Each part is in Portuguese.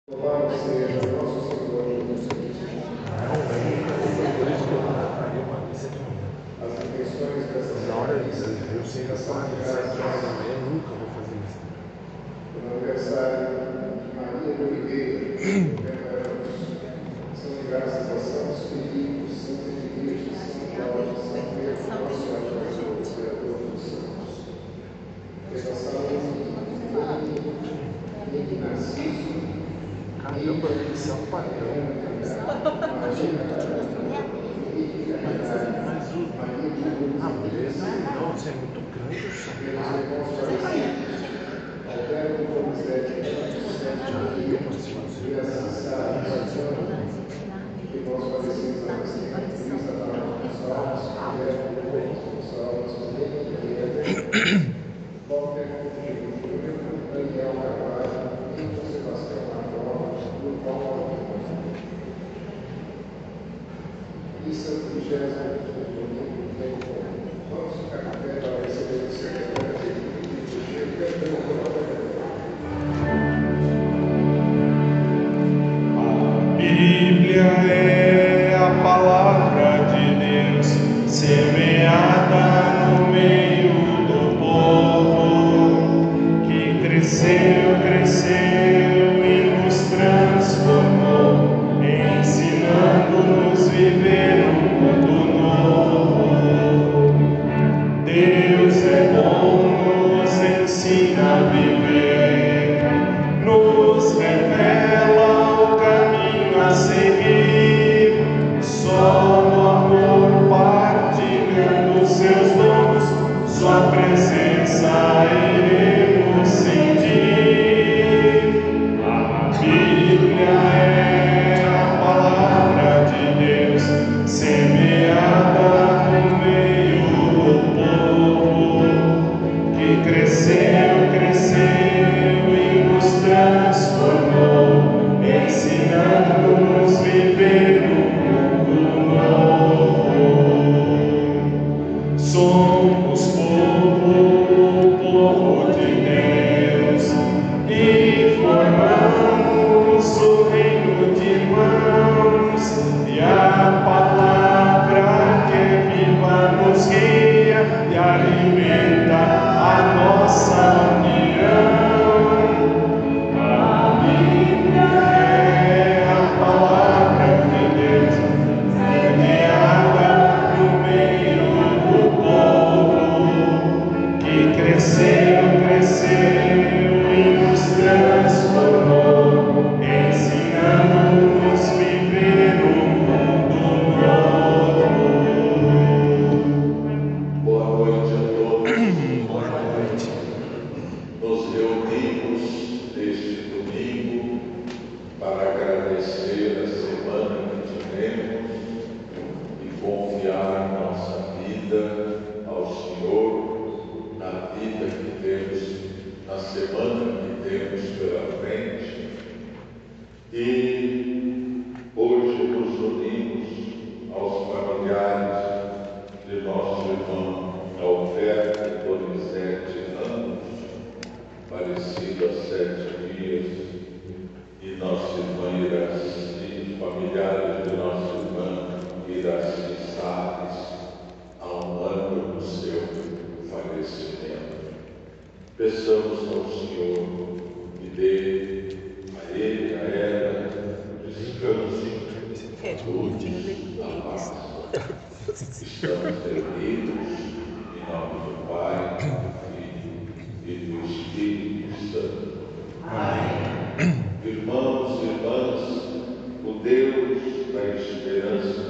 Louvado seja nosso Senhor Jesus Cristo. As intenções dessa nunca vou fazer isso. No aniversário de Maria de Oliveira, são de graças a Santos Felipe, Santa Igreja, São Jorge, São Pedro, Nossa Senhora de Jesus, Criador dos Santos. Pedação de Narciso. Caramba, isso é um padrão. Mas a mulher não, você é muito grande, eu sou Alberto Donizete, que nós falecemos na Crista Palavra Gonçalves, Alberto Gonçalves, Walter Júnior, Daniel Carvalho, Nico Sebastião Marcó, Paulo e Santo Vigésimo vamos ficar em pé para receber o secretário A Bíblia é a palavra de Deus semeada no meio do povo que cresceu, cresceu e nos transformou, ensinando-nos a viver um mundo novo. Deus é bom, nos ensina a viver, nos revela o caminho a seguir. Só no amor, partilhando seus dons, sua presença iremos sentir. A Bíblia é a palavra de Deus semeada no meio do povo que cresceu, cresceu e nos transformou, ensinando-nos a viver um mundo novo. Somos povo de Deus e formamos o reino de irmãos, e a palavra que é viva nos guia e alimenta a nossa união. A Bíblia é a palavra de Deus, semeada no meio do povo que cresceu, cresceu e nos transformou, ensinando-nos a viver um mundo novo. Boa noite a todos. Boa noite. Nos reunimos neste domingo para agradecer a semana que tivemos e confiar nossa vida ao Senhor, na vida que temos, na semana que temos pela frente. E hoje nos unimos aos familiares de nosso irmão Alberto Donizete Ramos, falecido há 7 dias, e nossa irmã Iraci, os familiares de nossa irmã Iraci Salles, há 1 ano do seu falecimento. Peçamos ao Senhor que dê a ele, a ela, descanso, saúde, a paz. Estamos reunidos em nome do Pai, do Filho e do Espírito Santo. Amém. Irmãos e irmãs, o Deus da esperança,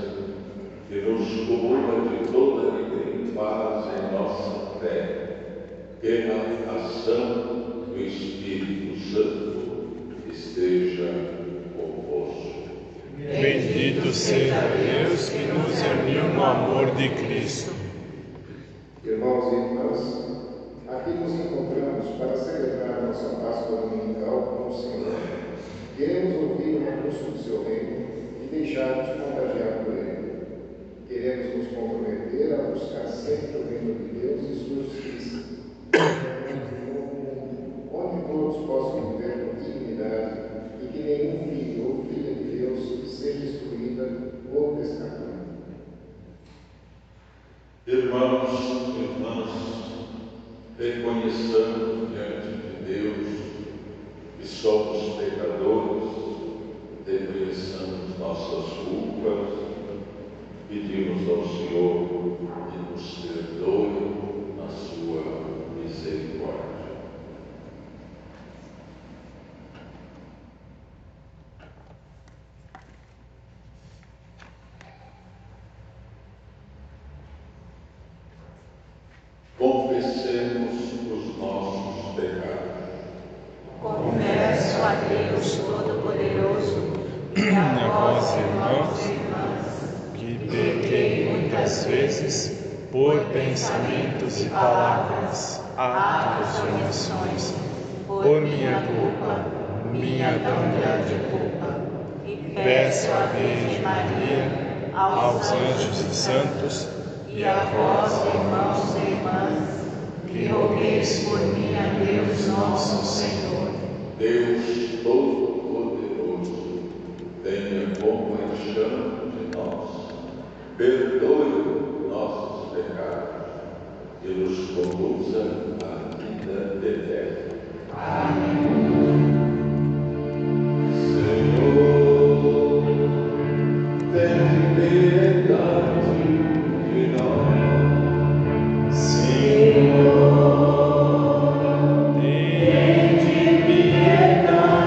que nos cubra de toda alegria e paz em nossa fé, pela ação do Espírito Santo, esteja convosco. Bendito seja Deus que nos uniu no amor de Cristo. Irmãos e irmãs, aqui nos encontramos para celebrar nossa Páscoa dominical com o Senhor. Queremos ouvir o anúncio do seu reino e deixar-nos contagiar por ele. Queremos nos comprometer a buscar sempre o reino de Deus e sua justiça, onde todos possam viver com dignidade e que nenhum filho ou filha de Deus seja instruída ou descartada. Irmãos e irmãs, reconheçamos diante de Deus que somos pecadores, reconheçamos nossas culpas, pedimos ao Senhor que nos perdoe na sua misericórdia. Confessemos os nossos pecados. Confesso a Deus Todo-Poderoso e a vós, irmãos e irmãs, que pequei muitas vezes por pensamentos e palavras, atos e omissões, por minha culpa, minha tão grande culpa. e Peço à Virgem Maria, aos anjos e santos, e a vós, irmãos e irmãs, que rogueis por mim a Deus nosso Senhor. Deus Todo-Poderoso, tenha compaixão de nós, perdoe nossos pecados e nos conduza à vida eterna. Amém. Senhor, tem piedade de nós. Senhor, tem de piedade.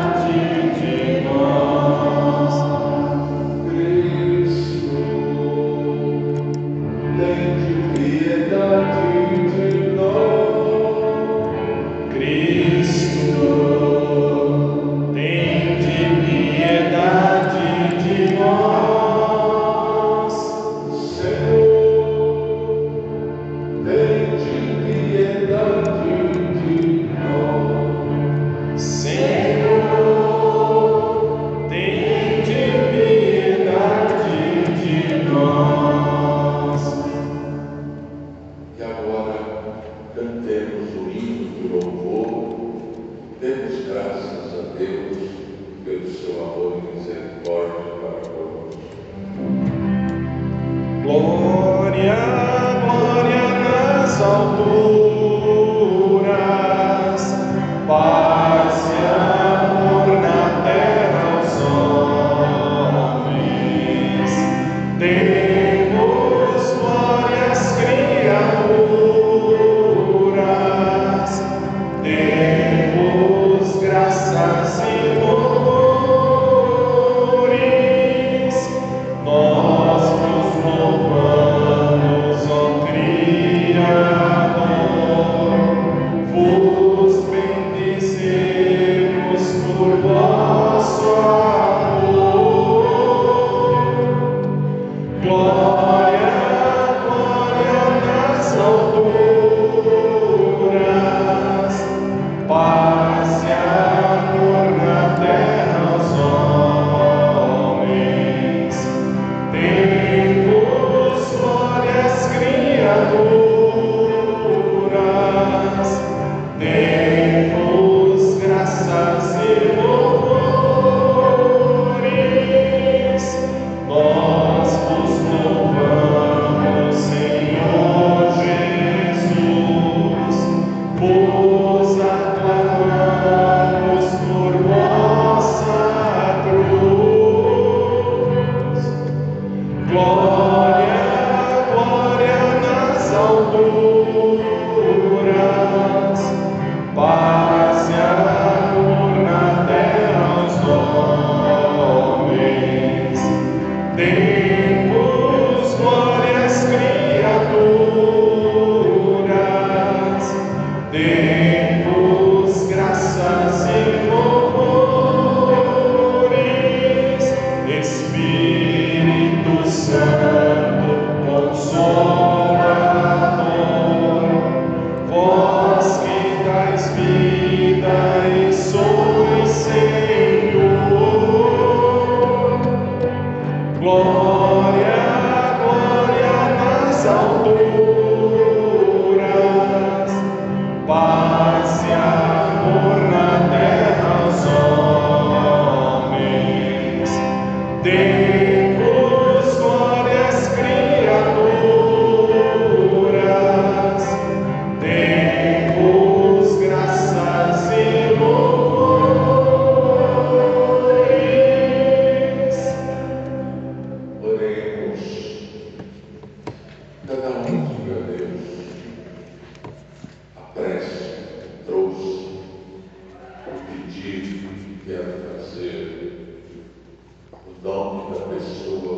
nome da pessoa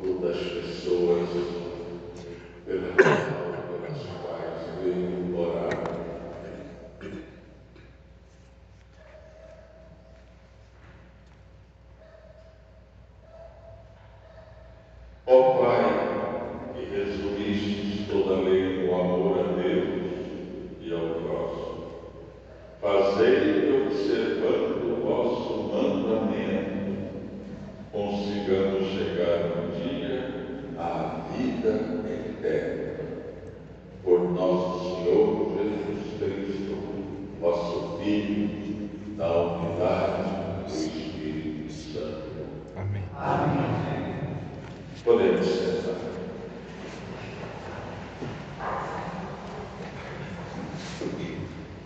ou das pessoas pelas quais veio orar. Ó Pai, que resumiste toda a lei no amor a Deus e ao próximo, fazei que, observando o vosso mandamento, consigamos chegar um dia à vida eterna. Por nosso Senhor Jesus Cristo, vosso Filho, na unidade do Espírito Santo. Amém. Amém. Podemos sentar.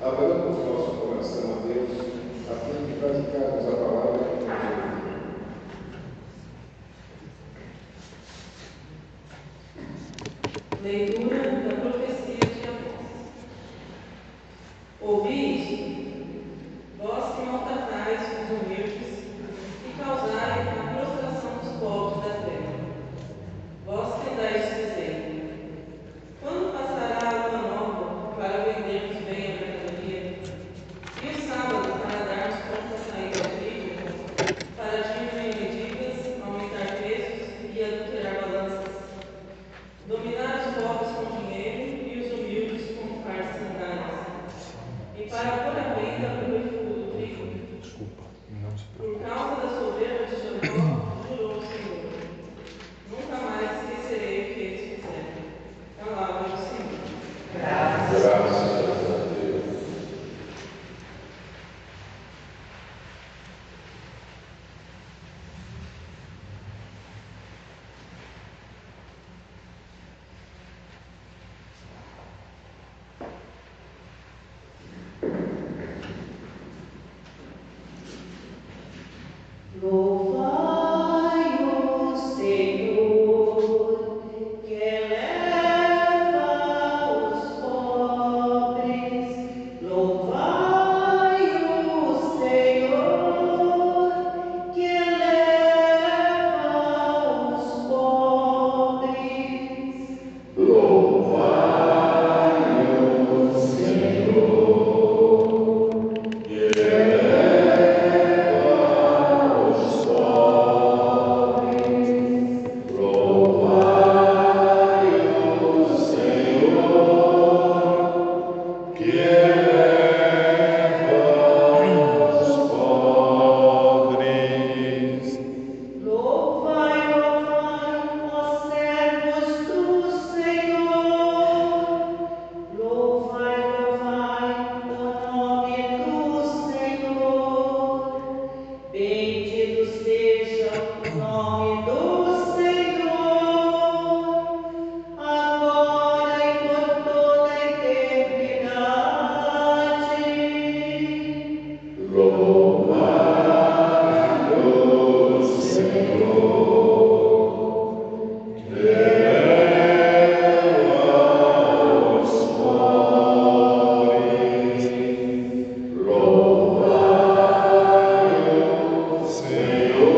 Abramos nosso coração a Deus, a fim de praticarmos a palavra que nos ouviu. Leitura da profecia de Amós. Ouvi isto, vós que maltratais os humildes e causai a prostração dos povos da terra. Vós que dais dizer: quando passará a lua nova para vendermos bem a mercadoria? E o sábado para darmos conta a saída ao trigo, para diminuir medidas, aumentar pesos e adulterar balanças? Dominar os pobres com dinheiro e os humildes com fardos sandálias, e para pôr à venda o refúgio do trigo. Desculpa, não se Por preocupe. causa da soberba de Jacó, jurou o Senhor: nunca mais esquecerei o que eles fizeram. Palavra do Senhor. Graças a Deus. Louvai o Senhor, que eleva os pobres. Louvai o Senhor, que eleva os pobres. Louvai o Senhor, que eleva os pobres. Louvai o Senhor, que eleva os pobres. Louvai, louvai, ó servos do Senhor. Louvai, louvai o nome do Senhor. Bendito seja o nome do Senhor, agora e por toda a eternidade. Louvai o Senhor, que eleva os pobres. Louvai o Senhor,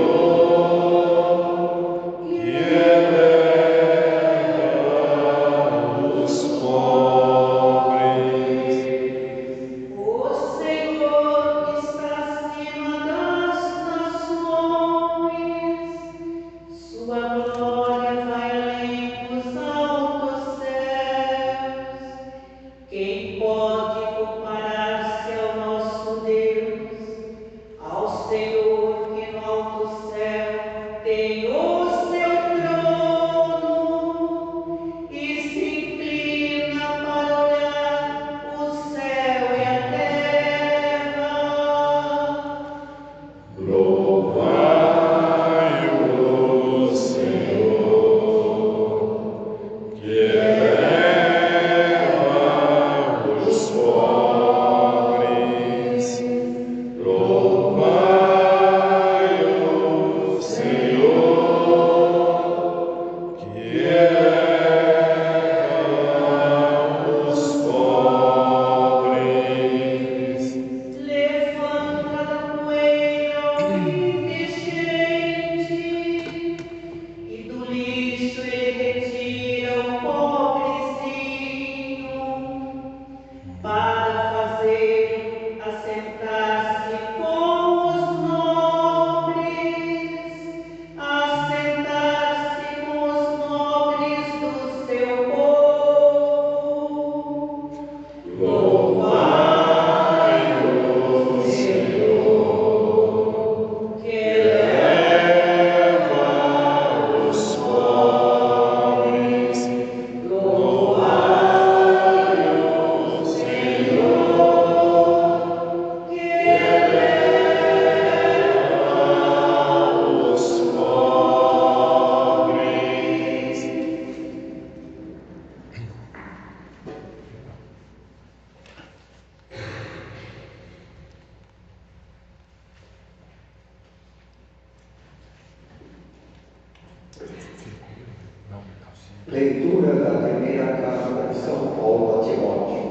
Leitura da primeira carta de São Paulo a Timóteo.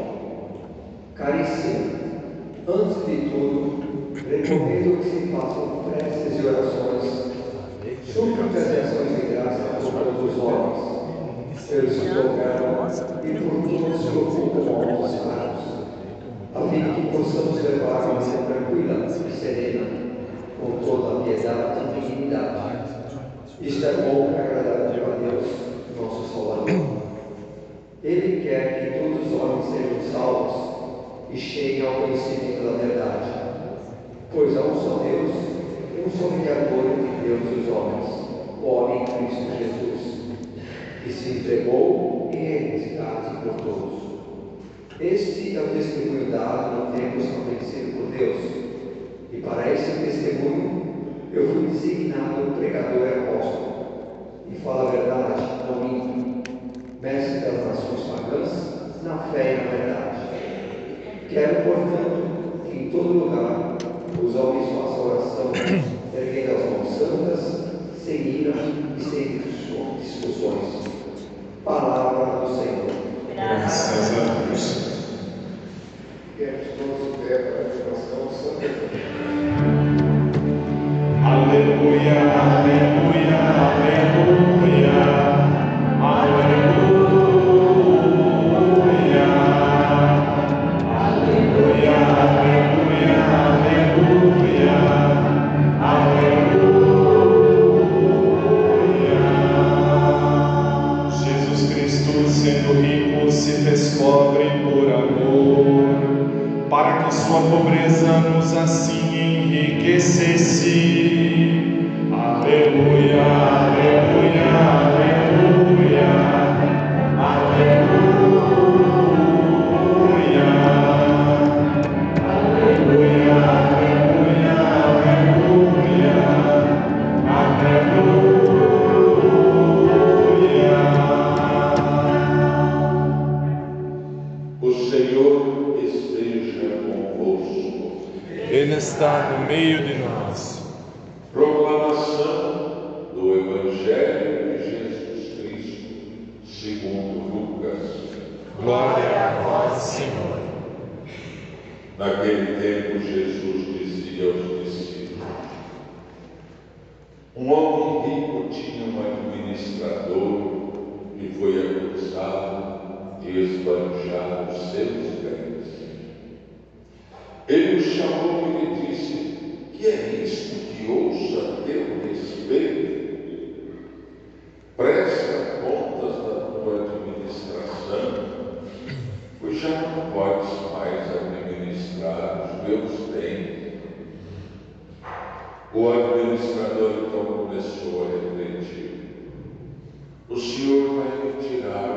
Caríssimo, antes de tudo, recomendo que se façam preces e orações, súplicas e ações de graça por todos os homens, pelos que tocaram e por todos que ocupam altos cargos, a fim de que possamos levar uma vida tranquila e serena, com toda a piedade e dignidade. Isto é bom e agradável a Deus, nosso Salvador. Ele quer que todos os homens sejam salvos e cheguem ao conhecimento da verdade. Pois há um só Deus, um só mediador entre Deus e os homens, o homem Cristo Jesus, que se entregou em resgate por todos. Este é o testemunho dado no tempo estabelecido por Deus, e para esse testemunho eu fui designado pregador e apóstolo, e falo a verdade, não minto, mestre das nações pagãs, na fé e na verdade. Quero, portanto, que em todo lugar os homens façam oração, erguendo as mãos santas, sem ira e sem discussões. Palavra do Senhor. Graças a Deus. Queremos todos em pé para a afirmação santa. Aleluia, aleluia, aleluia, aleluia, aleluia, aleluia, aleluia, aleluia. Jesus Cristo, sendo rico, se fez pobre por amor, para que sua pobreza nos assim enriquecesse. Aleluia, aleluia, aleluia, aleluia, aleluia, aleluia, aleluia. O Senhor esteja convosco. Ele está no meio de nós. Proclamação do Evangelho de Jesus Cristo, segundo Lucas. Glória a vós, Senhor. Naquele tempo, Jesus dizia aos discípulos: um homem rico tinha um administrador que foi acusado de esbanjar os seus bens. Ele o chamou e lhe disse: que é isto que ouço a teu respeito? Presta contas da tua administração, pois já não podes mais administrar os meus bens. O administrador então começou a refletir: o Senhor vai me tirar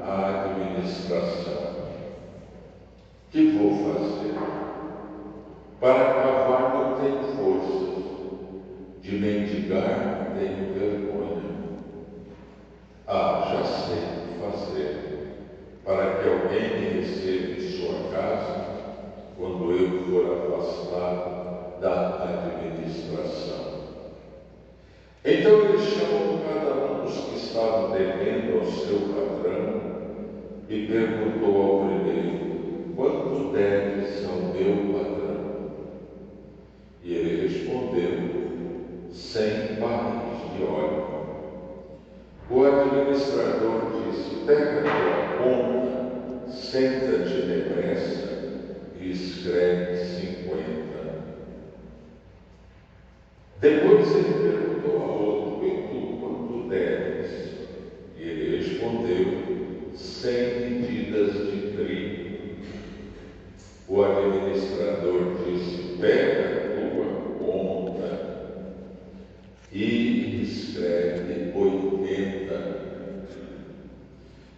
a administração. Que vou fazer? Para cavar não tenho forças, de mendigar não tenho vergonha. Já sei o que fazer, para que alguém me receba em sua casa, quando eu for afastado da administração. Então ele chamou cada um dos que estavam devendo ao seu patrão e perguntou ao primeiro: quanto deves ao meu patrão? E ele respondeu: 100 barris de óleo. O administrador disse: pega a tua conta, senta-te depressa e escreve 50. Depois ele perguntou a outro: e tu quanto deves? E ele respondeu: 100 medidas de trigo. O administrador disse: pega a tua conta e escreve 80.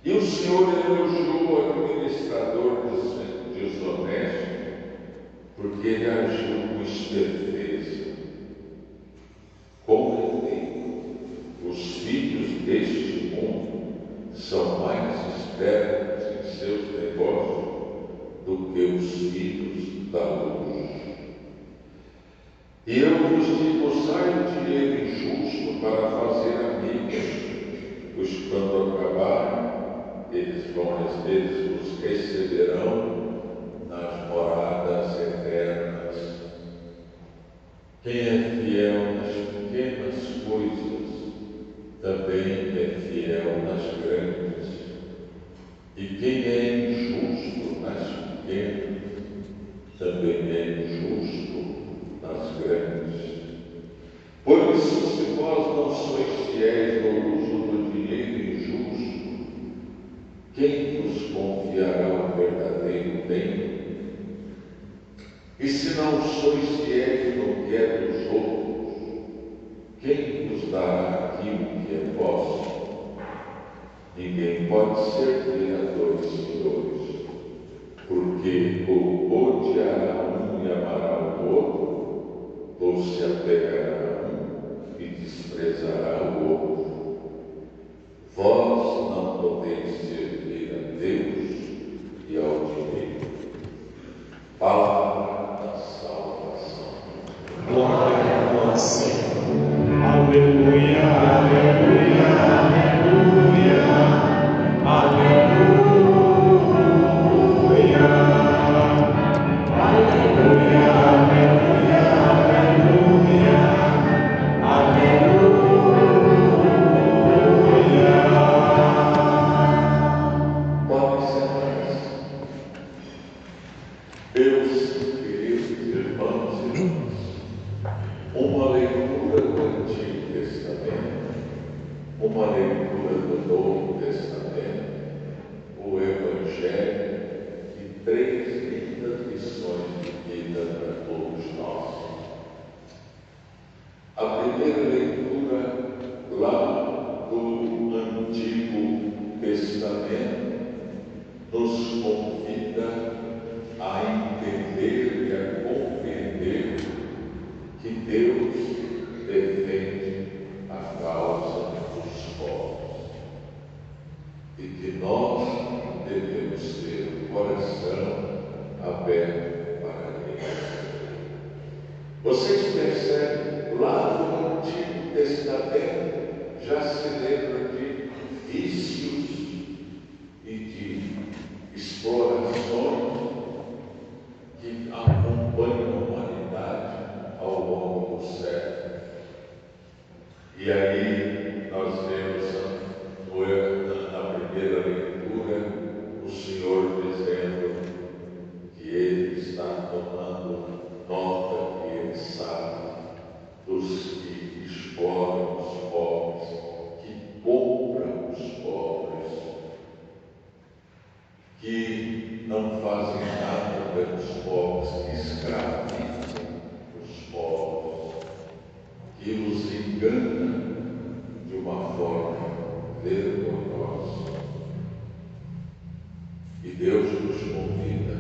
E o Senhor elogiou o administrador desonesto, porque ele agiu com esperteza. Com efeito, os filhos deste mundo são mais espertos em seus negócios do que os filhos da luz. E eu vos digo: usai o dinheiro injusto para fazer amigos, pois quando acabar E quem é injusto nas pequenas, também é injusto nas grandes. Por isso, se vós não sois fiéis no uso do dinheiro injusto, quem vos confiará o verdadeiro bem? E se não sois fiéis no que é dos outros, quem vos dará aquilo que é vosso? Ninguém pode servir a dois senhores, porque ou odiará um e amará o outro, ou se apegará a um e desprezará o outro. Vós não podeis servir a Deus e ao dinheiro. Palavra da salvação. Glória a vós, Senhor. Aleluia, aleluia, aleluia, aleluia, aleluia, aleluia, aleluia, aleluia. Pode sentar-se. Meus queridos irmãos e irmãs, uma leitura do Antigo Testamento, uma leitura do Novo Testamento, o Evangelho e 3 lindas lições de vida para todos nós. A primeira leitura lá do Antigo Testamento nos convida a entender e a compreender que Deus defende a causa dos povos e que nós devemos ter o coração aberto para Ele. Vocês percebem, lá no Antigo Testamento já se lembra de vícios e de explorações que acompanham a humanidade ao longo do século. E aí nós vemos na primeira leitura o Senhor dizendo que Ele está tomando nota, que Ele sabe dos que exploram os pobres, que compram os pobres, que não fazem nada pelos pobres, que escravizam os pobres, que os enganam de uma forma vergonhosa. E Deus nos convida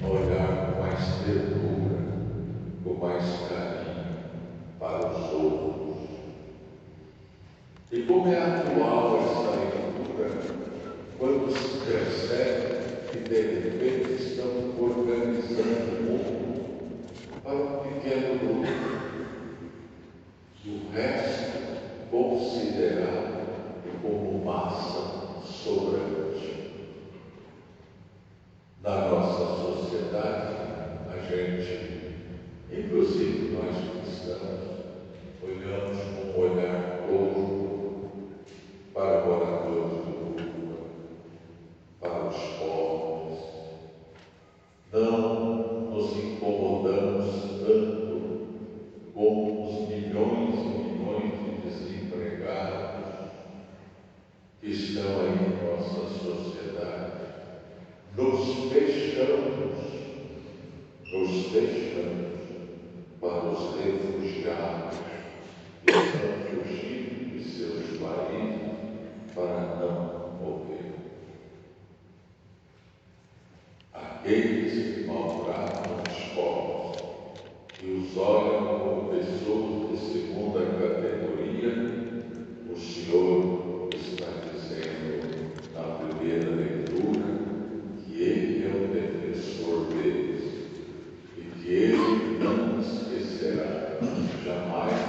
a olhar com mais ternura, com mais carinho para os outros. E como é atual essa leitura, quando se percebe que de repente estamos organizando o mundo para um pequeno grupo, o resto considerado como massa sobrante. Na nossa sociedade, a gente, inclusive nós cristãos, olhamos com um olhar torto para moradores de rua, para os pobres. Não nos incomodamos tanto com os milhões e milhões de desempregados que estão aí em nossa sociedade. Nos fechamos para os refugiados que estão fugindo de seus países para não morrer. Aqueles que maltratam os pobres e os olham como pessoas de segunda categoria, o Senhor está dizendo na primeira leitura que Ele é o defensor deles e que Ele não esquecerá jamais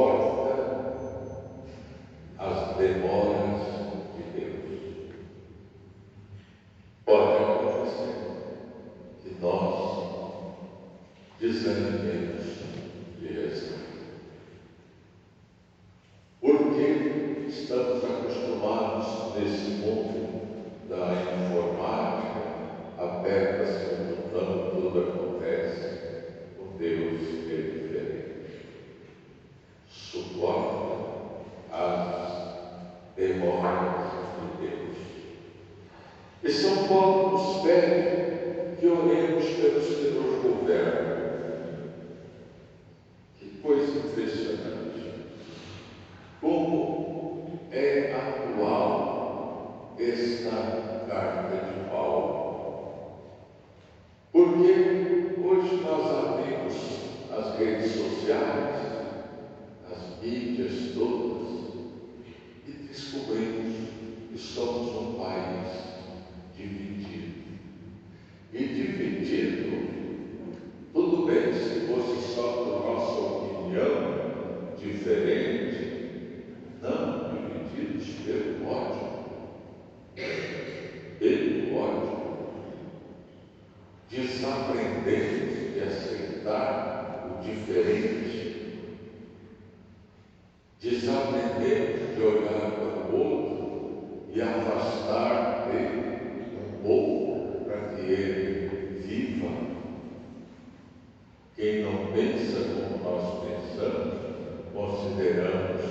suporta as demoras de Deus. Pode acontecer que nós desanimemos de rezar, porque estamos acostumados nesse mundo da informática aberta à simultâneo, tudo acontece. Com Deus é diferente. Suporta as demoras de Deus. E São Paulo nos pede que oremos pelos que nos governam. Que coisa impressionante! Como é atual esta carta de Paulo. Porque hoje nós abrimos as redes sociais, as mídias todas, e descobrimos que somos um país dividido. E dividido, tudo bem se fosse só por nossa opinião diferente, não, divididos pelo ódio. Pelo ódio. Desaprendemos de aceitar o diferente. Desaprendemos de olhar para o outro e afastar dele um pouco para que ele viva. Quem não pensa como nós pensamos, consideramos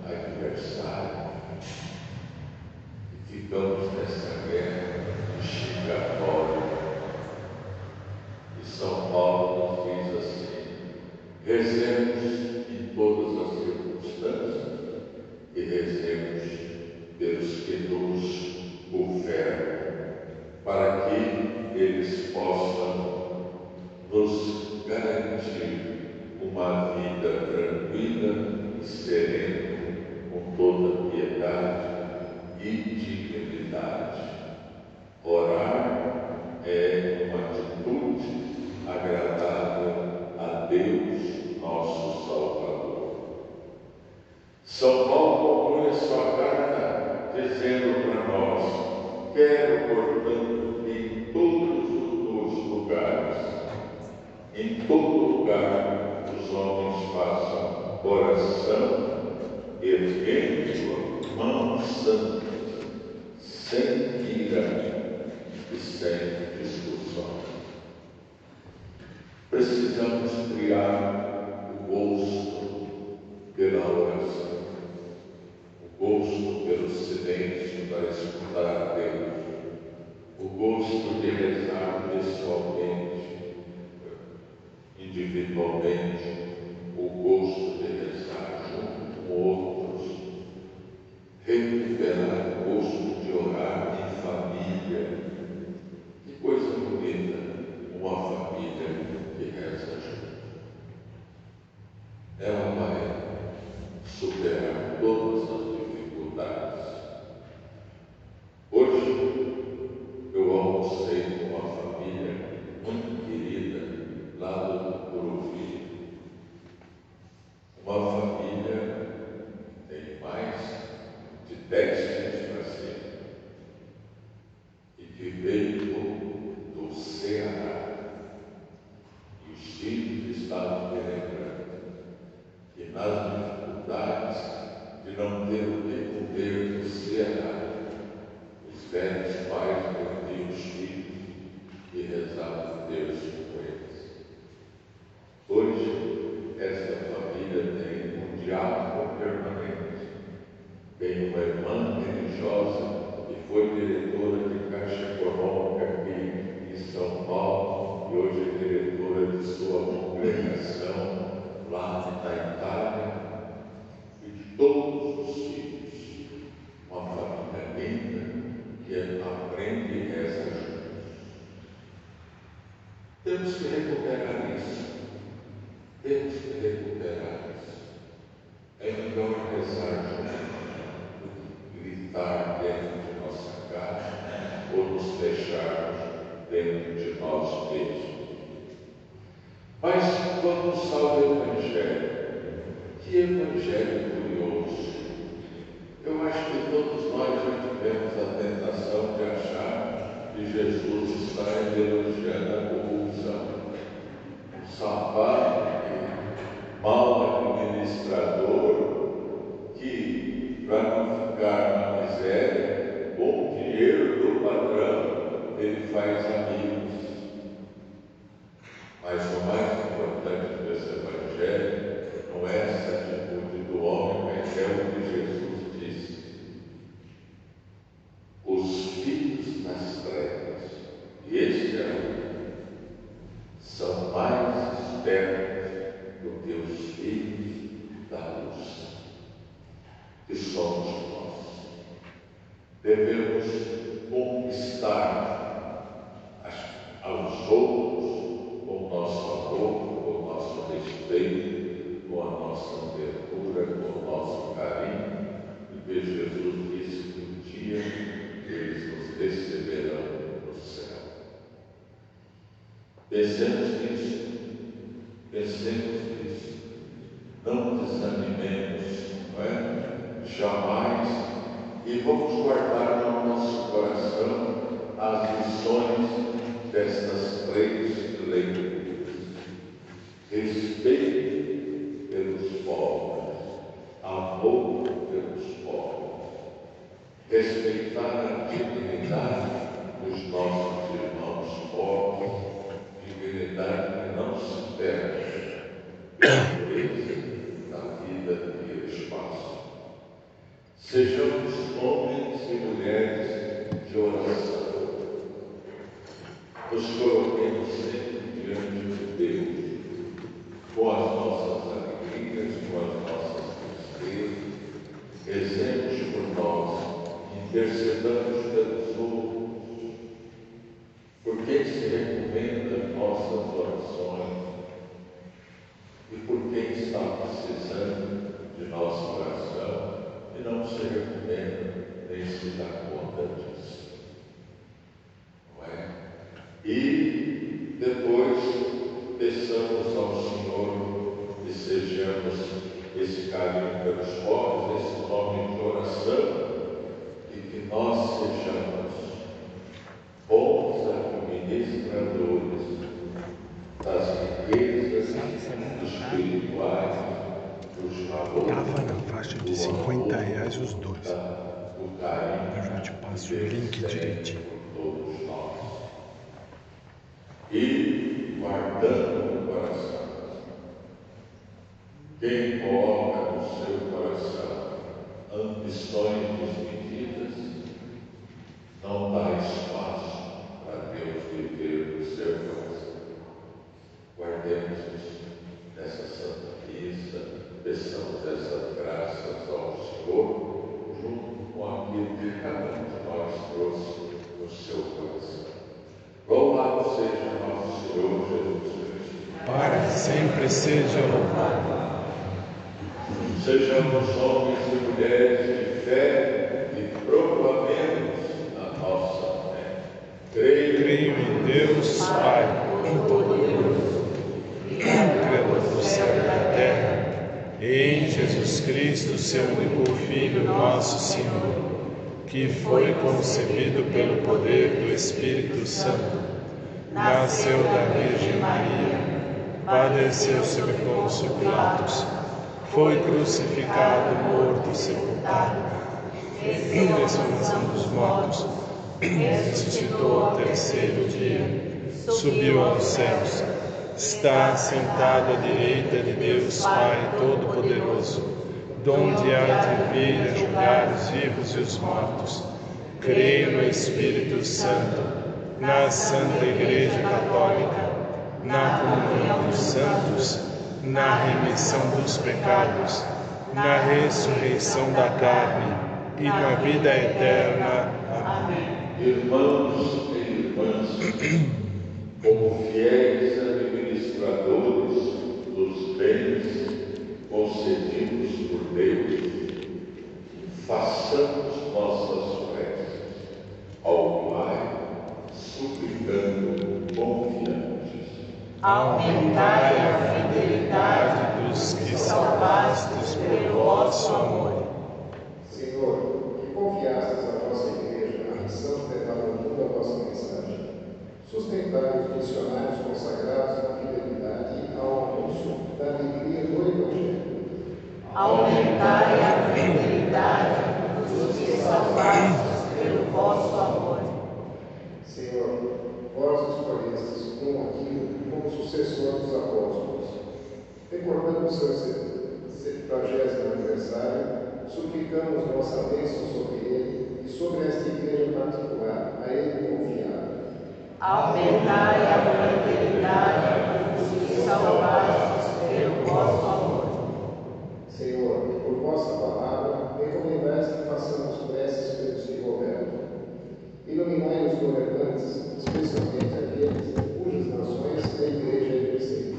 adversário. E ficamos nessa guerra xingatória. E São Paulo nos diz assim: rezemos em todas as circunstâncias e rezemos pelos que nos governam, para que eles possam nos garantir uma vida tranquila e serena, com toda piedade e dignidade. Orar é uma atitude agradável a Deus, nosso Salvador. São Paulo conclui a sua carta dizendo para nós: quero, portanto, que em todos os lugares, em todo lugar, os homens façam oração, erguendo a mão santa, sem ira e sem discussão. Precisamos criar o gosto pela oração, o gosto pelo silêncio para escutar a Deus, o gosto de rezar pessoalmente, individualmente, o gosto de rezar junto com outros, recuperar o gosto de orar em família. Que coisa bonita, uma família que reza junto. Ela vai superar todas as dificuldades. Hoje eu almocei com uma família muito querida lá do Turuvi. Uma família que tem mais de 10 filhos para cima e que veio do Ceará. E os filhos estavam me lembrando que nas dificuldades de não ter o que comer no Ceará, os velhos pais reuniam os filhos e rezavam a Deus com eles. Hoje, esta família tem um diálogo permanente. Tem uma irmã religiosa que foi diretora de Caixa Econômica aqui em São Paulo e hoje é diretora de sua congregação lá na Itália. E de todos os filhos, uma família linda que aprende e reza juntos. Temos que recuperar isso. Temos que recuperar isso. É melhor rezar juntos do que gritar dentro de nossa casa ou nos fecharmos dentro de nós mesmos. Mas vamos ao Evangelho. Que Evangelho evangelho curioso. Eu acho que todos nós já tivemos a tentação de achar que Jesus está elogiando a corrupção. Um safado, mau administrador, que, para não ficar na miséria, com o dinheiro do patrão, ele faz amigos. Mas o mais importante desse evangelho não é essa atitude do homem, mas é o que Jesus disse. Os filhos das trevas, e este é são mais espertos do que os filhos da luz, que somos nós. Devemos conquistar aos outros com o nosso amor, com o nosso respeito, com a nossa abertura, com o nosso carinho, porque Jesus disse que um dia eles nos receberão no céu. Pensemos nisso, não desanimemos, não é? Jamais, e vamos guardar no nosso coração as lições destas 3 leituras. Respeito pelos pobres, amor pelos pobres, respeitar a dignidade dos nossos irmãos pobres, dignidade que não se perde pela dureza da vida e espaço. Sejamos homens e mulheres de oração. Nos coloquemos sempre diante de Deus, com as nossas alegrias, com as nossas tristezas, rezemos por nós, intercedamos pelos outros, por quem se recomenda nossas orações e por quem está precisando de nossa oração e não se recomenda nem se dá conta disso. Não é? E depois peçamos ao Senhor que sejamos esse carinho pelos pobres, esse homem de oração, e que nós sejamos bons administradores das riquezas espirituais, dos valores. Estava na faixa de R$50 os dois. Do carinho. Eu já te passo o link direitinho. Todos nós. E guardando no coração. Quem coloca no seu coração ambições desmedidas, não dá espaço para Deus viver no seu coração. Guardemos essa Santa Missa, peçamos essas graças ao Senhor, junto com aquilo que cada um de nós trouxe no seu coração. Louvado seja nosso Senhor Jesus Cristo. Para sempre seja louvado. Sejamos homens e mulheres de fé e proclamemos a nossa fé. Creio em Deus, Pai Todo-Poderoso, Criador do céu e da terra, e em Jesus Cristo, seu único Filho, nosso Senhor, que foi concebido pelo poder do Espírito Santo, nasceu da Virgem Maria, padeceu sob Pôncio Pilatos, foi crucificado, morto, sepultado, ressurreição dos mortos, ressuscitou ao terceiro dia, subiu aos céus, está sentado à direita de Deus Pai Todo-Poderoso, donde há de vir a julgar os vivos e os mortos. Creio no Espírito Santo, na Santa Igreja Católica, na comunhão dos santos, na remissão dos pecados, na ressurreição da carne e na vida eterna. Amém. Irmãos e irmãs, como fiéis administradores dos bens concedidos por Deus, façamos nossas preces ao Pai, suplicando confiantes. Aumentai a fidelidade dos que salvastes pelo vosso amor. Senhor, que confiastes à vossa Igreja a missão de levar ao mundo a vossa mensagem, sustentai os missionários consagrados na fidelidade ao anúncio da alegria do Evangelho. Aumentai a fidelidade dos que salvastes pelo vosso amor. Senhor, vós escolhestes com aquilo como sucessor dos apóstolos. Recordando o seu 70º aniversário, suplicamos nossa bênção sobre ele e sobre esta igreja particular, a ele confiada. Aumentai a fidelidade dos que salvastes pelo vosso amor. Senhor, por vossa palavra, recomendais que façamos preces pelos que governam. Iluminai os governantes, especialmente aqueles cujas nações a igreja é perseguida.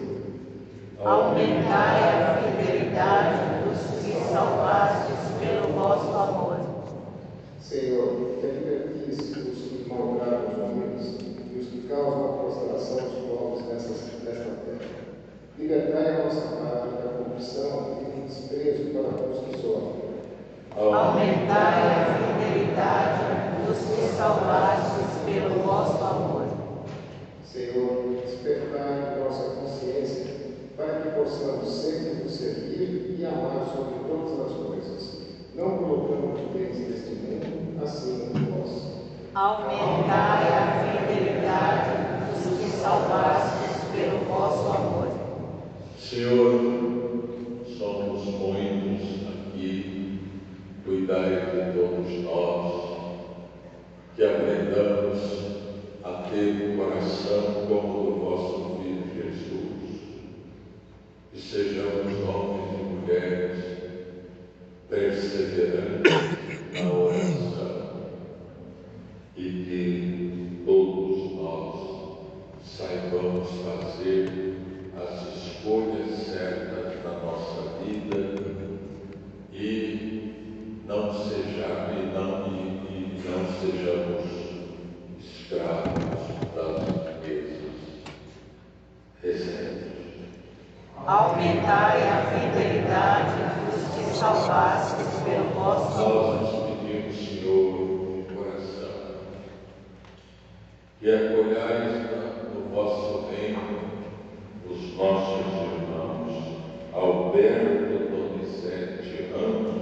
Aumentai a fidelidade dos que salvastes pelo vosso amor. Senhor, que advertis os que maltratam os humildes e os que causam a prostração dos povos desta terra. Libertai a nossa pátria da corrupção e do desprezo para com os que sofrem. Aumentai a fidelidade dos que salvastes pelo vosso amor. Senhor, despertai nossa consciência para que possamos sempre vos servir e amar sobre todas as coisas, não colocando os bens deste mundo acima de vós. Aumentai a fidelidade dos que salvastes pelo vosso amor. Senhor, somos muitos aqui, cuidai de todos nós, que aprendamos a ter um coração como o do vosso Filho Jesus, e sejamos homens e mulheres perseverantes na oração, e que todos nós saibamos fazer as escolhas certas na nossa vida e não sejamos escravos das riquezas. Rezemos. Aumentai a fidelidade dos que salvastes pelo vosso amor. Nós nos pedimos, Senhor, de coração, que acolhais no vosso reino os nossos irmãos Alberto Donizete Ramos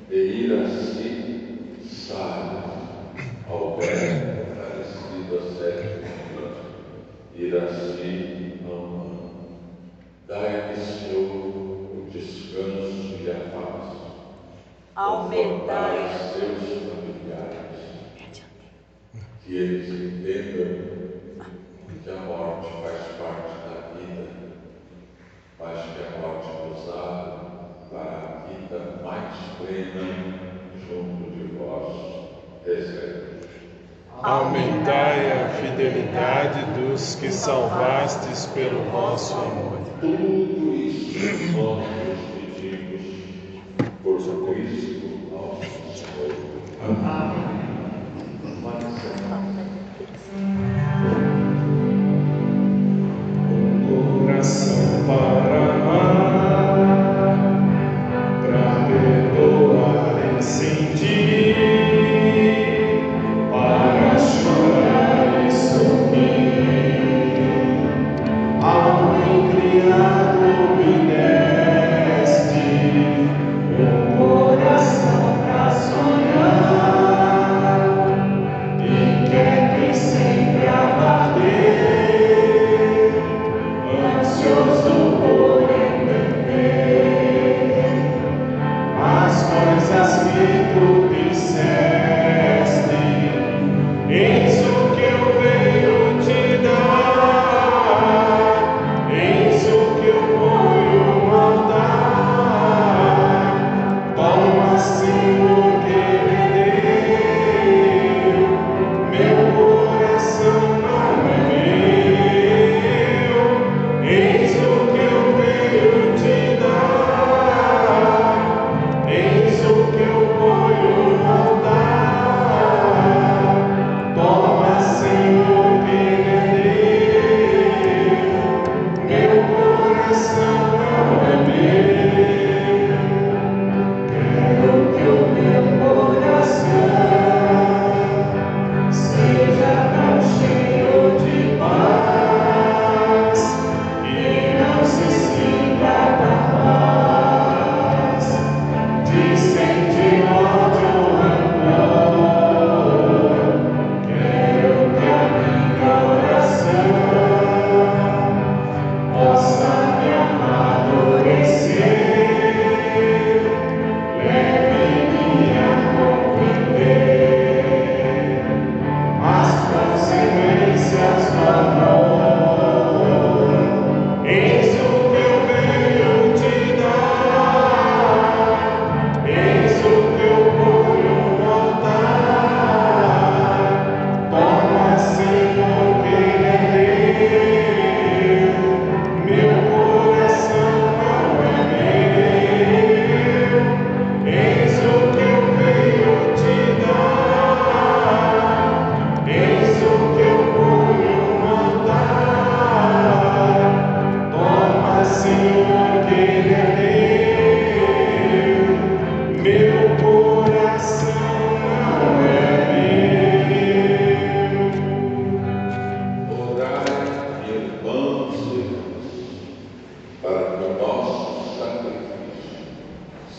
e Iraci Salles. Alberto, falecido há 7 anos, Iraci Amano. Dai-lhe, Senhor, o descanso e a paz. Aumentai Confortai seus familiares, que eles entendam que a morte faz parte da vida, mas que a morte nos abre para a vida mais plena junto de vós. Rezemos. Aumentai a fidelidade dos que salvastes pelo vosso amor. Tudo isso nós nos pedimos por Cristo nosso Senhor. Amém. Coração para amar, para perdoar e sentir, para chorar e sorrir. Ao criado me der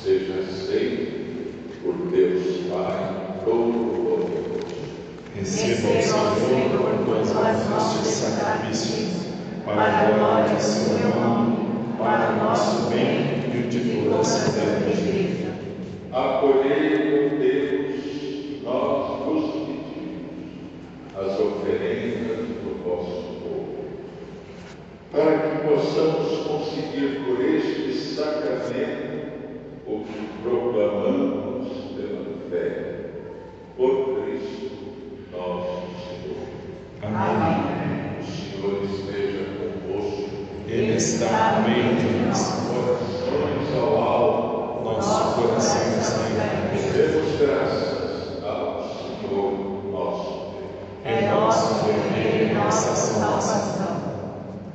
seja aceito por Deus Pai Todo-Poderoso. Receba o Senhor com tuas mãos de sacrifício, para a glória do seu nome, para o nosso bem e o de toda a Santa Igreja. Acolhei, meu Deus, nós vos pedimos as oferendas do vosso povo, para que possamos conseguir por este sacramento o que proclamamos pela fé, por Cristo nosso Senhor. Amém. O Senhor esteja convosco. Ele está no meio de nós. Corações ao alto. Nosso coração está em Deus. Demos graças ao Senhor nosso Deus. É nosso dever e nossa salvação.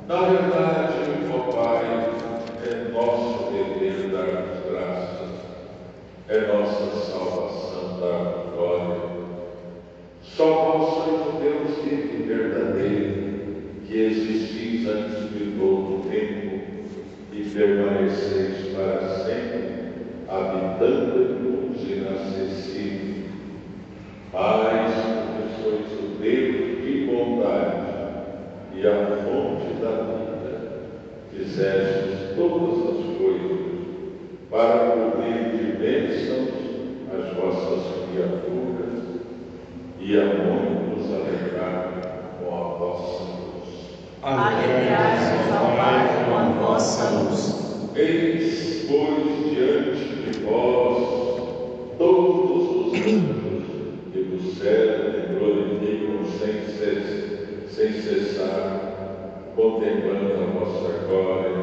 Na verdade, ó Pai, é nosso dever dar-vos graças, é nossa salvação dar glória. Só vós sois o Deus vivo e verdadeiro, que existis antes de todo o tempo e permaneceis para sempre, habitando em luz inacessível. Mas, porque sois o Deus de bondade e a fonte da vida, fizestes todas as coisas para cobrir de bênçãos as vossas criaturas e a muito nos alegrar com a vossa luz. Alegrai-vos, ó Pai, com a vossa luz. Eis, pois, diante de vós todos os anjos que do céu te glorificam sem cessar, contemplando a vossa glória,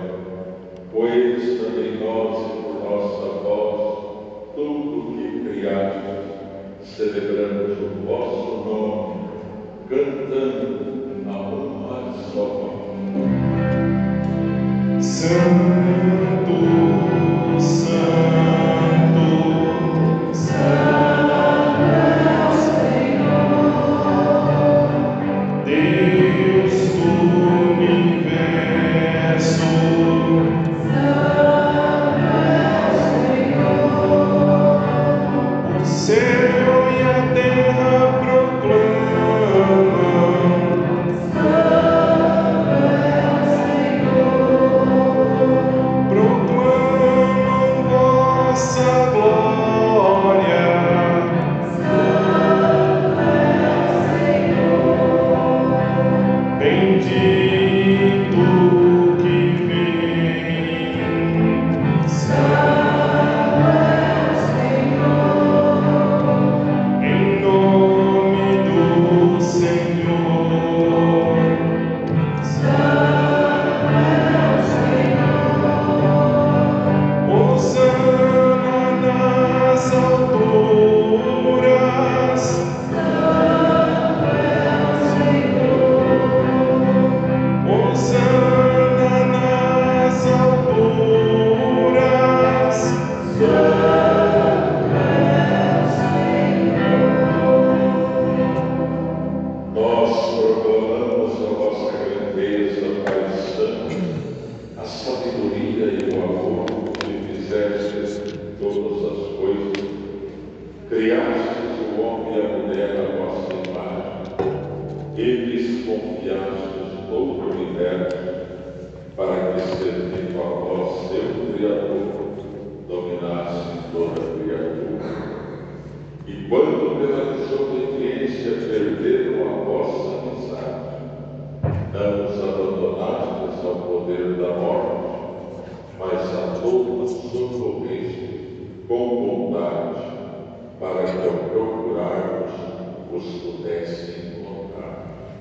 pois também nós e por nossa voz, tudo que criastes, celebramos o vosso nome, cantando a uma só voz. Santo, Santo, Santo é o Senhor, Deus do universo. Santo é o Senhor, o céu e a terra proclamam.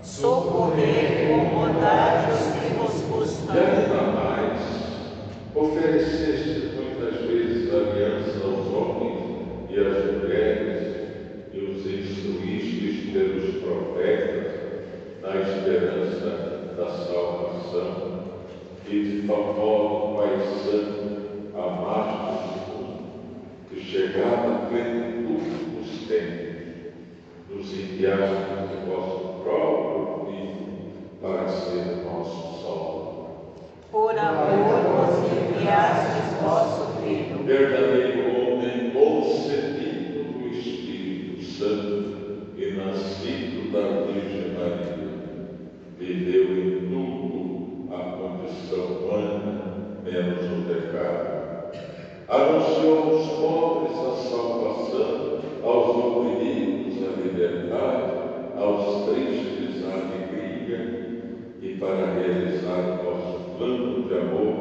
Socorrer com bondade os que vos buscam. E ainda mais, ofereceste muitas vezes aliança aos homens e às mulheres, e os instruístes pelos profetas na esperança da salvação, e de tal modo, Pai Santo, amastes o mundo, que chegada a plenitude dos tempos, nos enviastes de vosso próprio Filho para ser nosso Salvador. Por amor vos enviastes vosso Filho. verdadeiro homem concebido do Espírito Santo e nascido da Virgem Maria, viveu em tudo a condição humana, menos o pecado. Anunciou aos pobres a salvação, aos oprimidos a liberdade, aos tristes a alegria, e para realizar nosso plano de amor,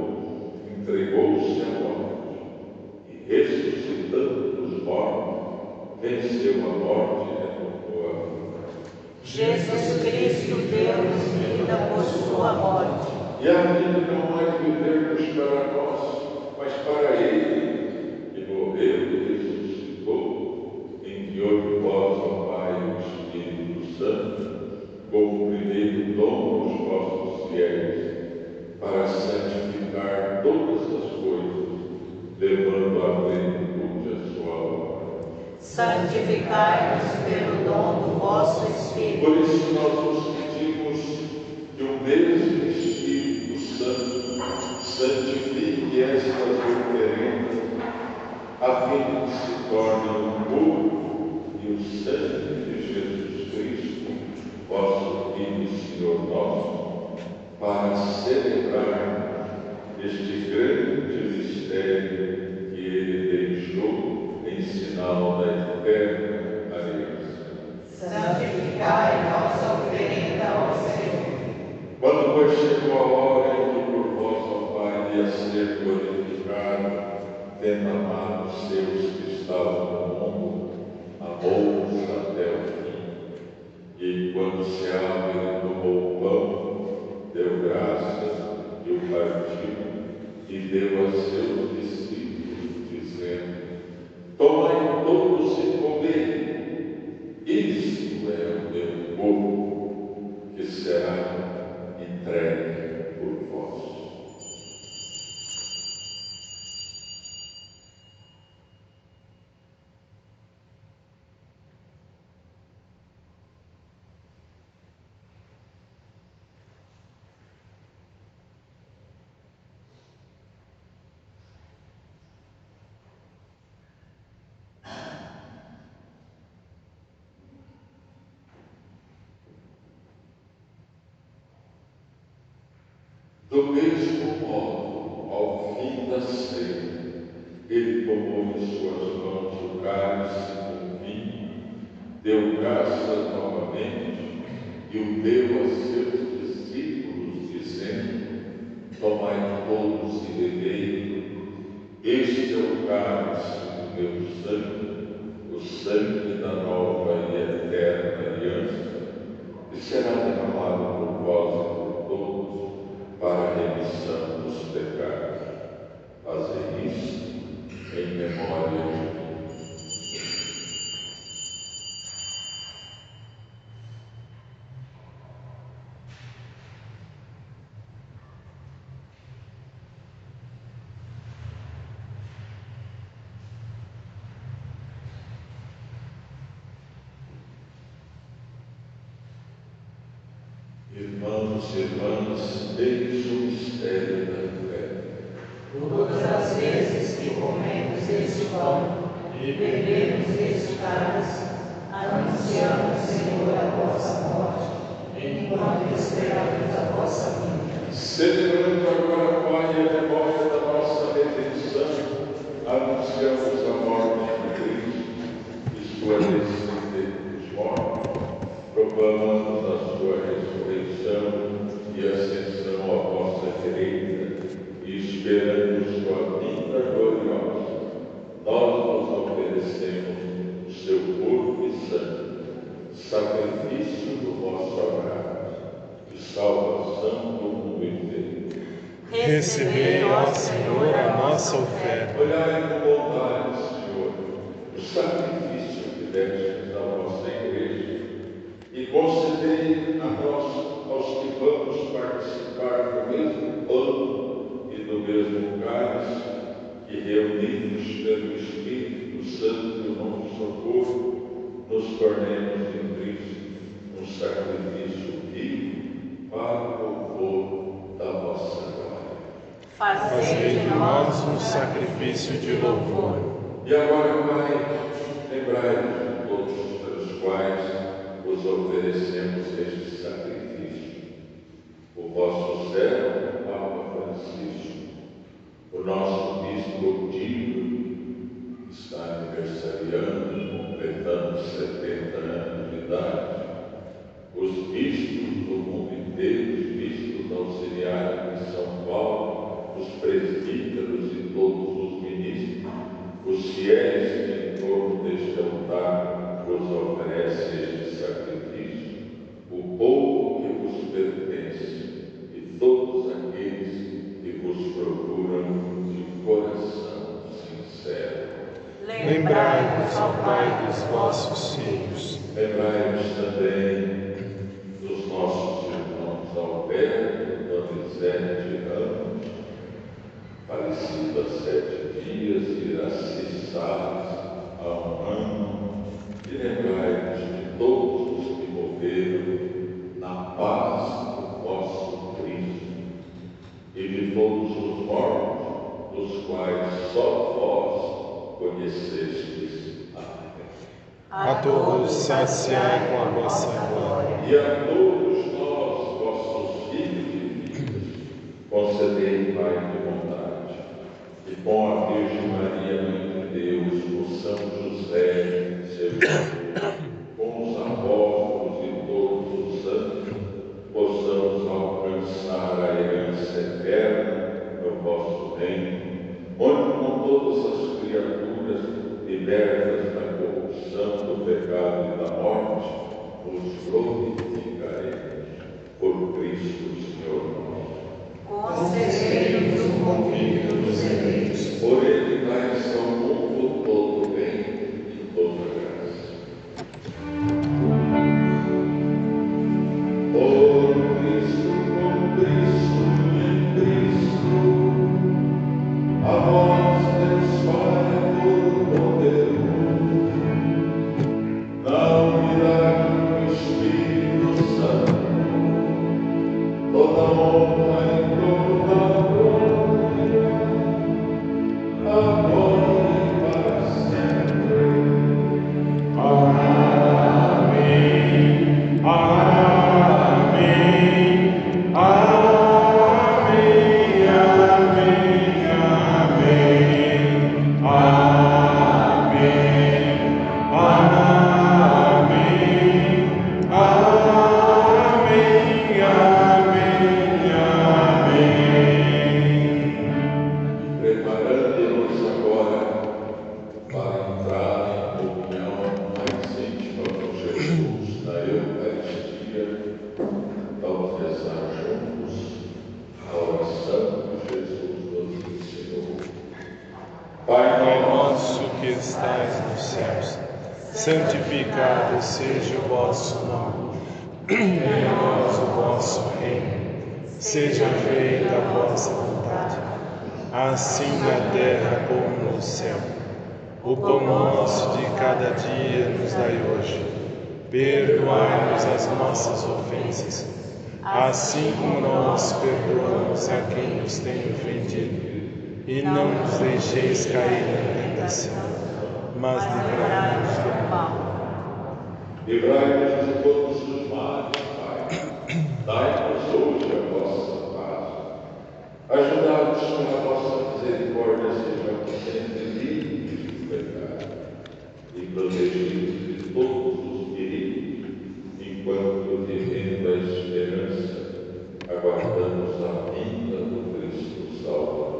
entregou-se à morte, e ressuscitando dos mortos, venceu a morte e retornou à vida. Jesus Cristo deu-nos vida por sua morte. E a vida não mais vivermos para nós, mas para Ele, que morreu e ressuscitou, enviou de vós, ó Pai, o Espírito Santo, como primeiro dom dos vossos fiéis, para santificar todas as coisas, levando à plenitude a sua obra. Santificai-nos pelo dom do vosso Espírito. Por isso nós vos pedimos que o mesmo Espírito Santo santifique estas oferendas, a fim de que se torne o corpo e o sangue de Jesus Cristo, vosso Filho e Senhor nosso, para celebrar este grande mistério que Ele deixou em sinal da eterna aliança. Santificai nossa oferenda ao Senhor. Quando pois chegou a hora em que por vós, ó Pai, ia ser glorificado, tendo amado os seus que estavam no mundo, amou-os até o fim. E quando se abre e tomou o pão, deu graças e o partiu, e deu a seus discípulos, dizendo: tomai todos e comei, isto é o meu corpo, que será entregue por vós. Do mesmo modo, ao fim da ceia, ele tomou em suas mãos o cálice com vinho, deu graças novamente e o deu a seus discípulos, dizendo: tomai todos e bebei, este é o cálice do meu sangue, o sangue da nova e eterna aliança, que será derramado por vós e por todos, para a remissão dos pecados. Fazei isso em memória de mim. Irmãos e irmãs, eis o mistério da fé. Todas as vezes que comemos este pão e bebemos este cálice, anunciamos, Senhor, a vossa morte, enquanto esperamos a vossa vinda. Celebrando agora, Pai, a memória da nossa redenção, anunciamos a morte de Cristo e sua descida dos mortos, proclamamos a sua ressurreição e ascensão à vossa direita, e esperando sua vinda gloriosa, nós nos oferecemos o seu corpo e sangue, sacrifício do vosso agrado, de salvação do mundo inteiro. Recebei, ó Senhor, a nossa oferta. Olhai com bondade, Senhor, o sacrifício que destes à vossa igreja, e concedei a nós, aos que vamos participar do mesmo pão e do mesmo cálice, que reunidos pelo Espírito Santo e o nosso corpo, nos tornemos em Cristo um sacrifício vivo para o louvor da vossa glória. Fazei de nós um sacrifício de louvor. E agora, Pai, lembrai-vos de todos pelos quais vos oferecemos este sacrifício. O vosso servo, Papa Francisco, o nosso bispo Tito, que está aniversariando, completando 70 anos de idade, os bispos do mundo inteiro, os bispos auxiliares de São Paulo, os presbíteros e todos os ministros, os fiéis que em torno deste altar vos oferece este sacrifício, o povo que vos pertence e todos aqueles que vos procuram de coração sincero. Lembrai-vos, ó Pai, dos vossos filhos. Lembrai-vos também dos nossos irmãos Alberto e Donizete Ramos, falecido há 7 dias, e Iraci Salles há 1 ano, e lembrai-vos de todos os que morreram na paz do vosso Cristo, e de todos os mortos, dos quais só vós conhecestes a fé. A todos saciai com a vossa glória. E a todos nós, vossos filhos e filhas, concedei, Pai de bondade, e com a Virgem Maria, Mãe de Deus, com São José, seu irmão, com os apóstolos e todos os santos, possamos alcançar a herança eterna no vosso reino, onde com todas as criaturas libertas da corrupção, do pecado e da morte, os glorificaremos por Cristo Senhor nosso. Concedei-nos o convívio dos eleitos. Por ele dai-se ao mundo todo o bem e toda a graça. Por Cristo, com Cristo e em Cristo, a vós, Deus Pai Todo-Poderoso, na unidade do Espírito Santo, toda honra e toda glória, agora e para sempre. Amém. Amém. Amém. Amém. Amém. Amém. Amém. Amém. Amém. Preparando-nos agora para entrar em comunhão mais íntima com Jesus na Eucaristia, vamos rezar juntos a oração que Jesus nos ensinou. Pai nosso que estais nos céus, santificado seja o vosso nome. Venha a nós o vosso reino. Seja feita a vossa vontade, assim na terra como no céu. O pão nosso de cada dia nos dai hoje. Perdoai-nos as nossas ofensas, assim como nós perdoamos a quem nos tem ofendido. E não nos deixeis cair na tentação, mas livrai-nos do mal. Livrai-nos de todos os males, Pai. Dai-nos hoje a vossa paz. Ajudai-nos pela vossa misericórdia, sejamos sempre livres do pecado e protegidos de todos os perigos, enquanto, vivendo a esperança, aguardamos a vinda do Cristo Salvador.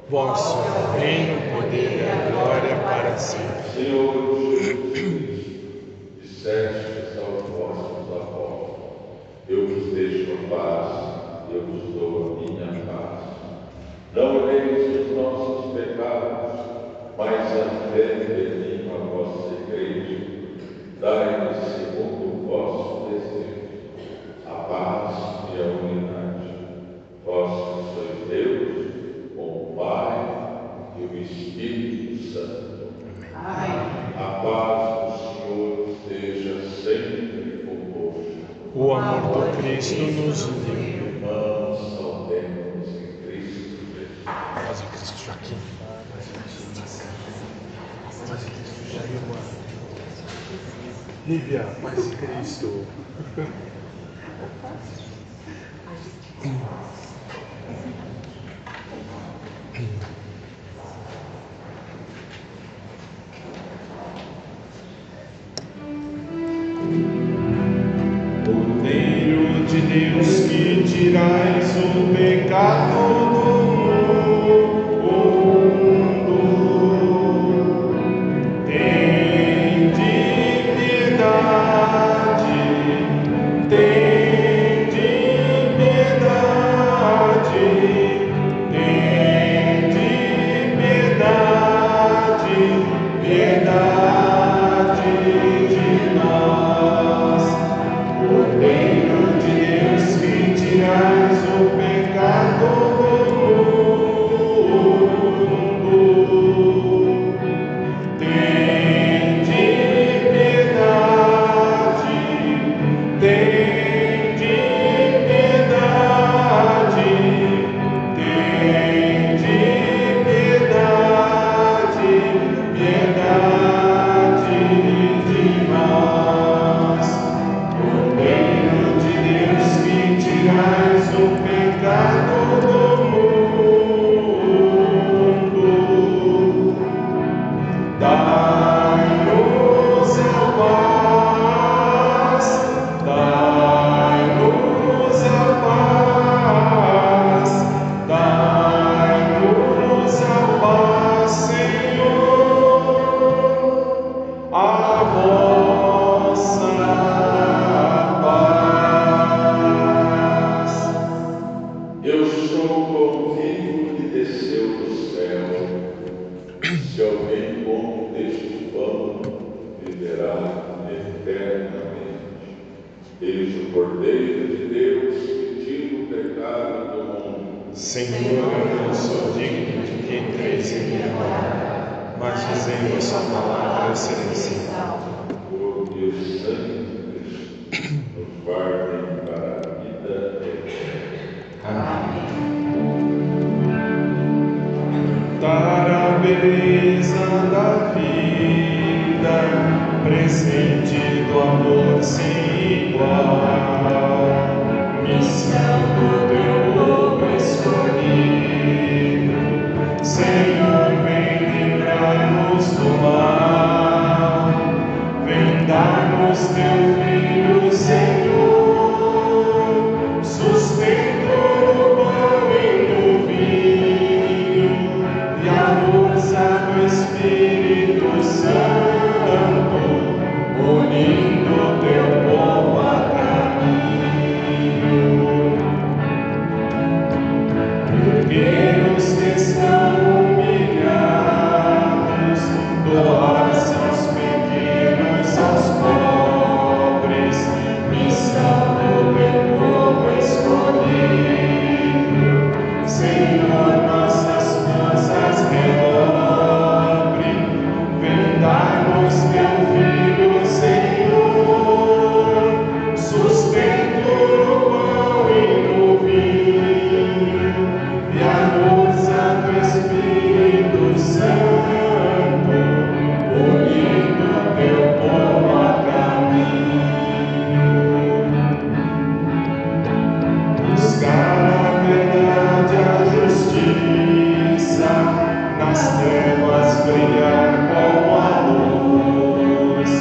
Vosso reino, poder e a glória para sempre. Senhor Jesus Cristo, dissestes aos vossos apóstolos: eu vos deixo a paz, eu vos dou a minha paz. Não olheis os nossos pecados, mas a fé que anima a vossa igreja. Dai-nos segundo o vosso desejo a paz e a unidade. Vós sois Deus, com o Pai e o Espírito Santo. Amém. A paz do Senhor esteja sempre convosco. O amor do Cristo nos une. Irmãos, saudemos em Cristo Jesus. Paz e Cristo. Paz de Cristo, Jailma. Lívia, paz de Cristo. Cordeiro de Deus, que tirais o pecado do mundo, tende piedade, tende piedade, tende piedade, piedade de nós. Cordeiro de Deus, que tirais o pecado do mundo, tende piedade, tende piedade, tende piedade, piedade de nós. Cordeiro de Deus, que tirais o pecado do mundo, dai-nos a paz, dai-nos a paz, dai-nos a paz, Senhor, a vossa paz. Eu sou convicto que desceu do céu. Se alguém come deste pão, viverá eternamente. Eis o Cordeiro de Deus que tira o pecado do mundo. Senhor, eu não sou digno de que entreis em minha morada, mas dizei vossa palavra e serei salvo. O corpo e o sangue de Cristo nos guardem para a vida eterna. Amém. Cantar a beleza da vida, presente do amor sem igual, missão do teu povo escolhido. Senhor, vem livrar-nos do mal, vem dar-nos teu Filho, Senhor, sustento no pão e no vinho, e a força do Espírito Santo, unindo teu povo a caminho. Porque os que estão humilhados, doares aos pequenos, aos pobres, missão do teu povo escolhido. Senhor, nossas forças redobre, vem dar-nos teu Filho, Senhor, sustento no pão e no vinho, e a força do Espírito Santo, unindo teu povo a caminho. Buscar a verdade e a justiça, nas trevas brilhar como a luz,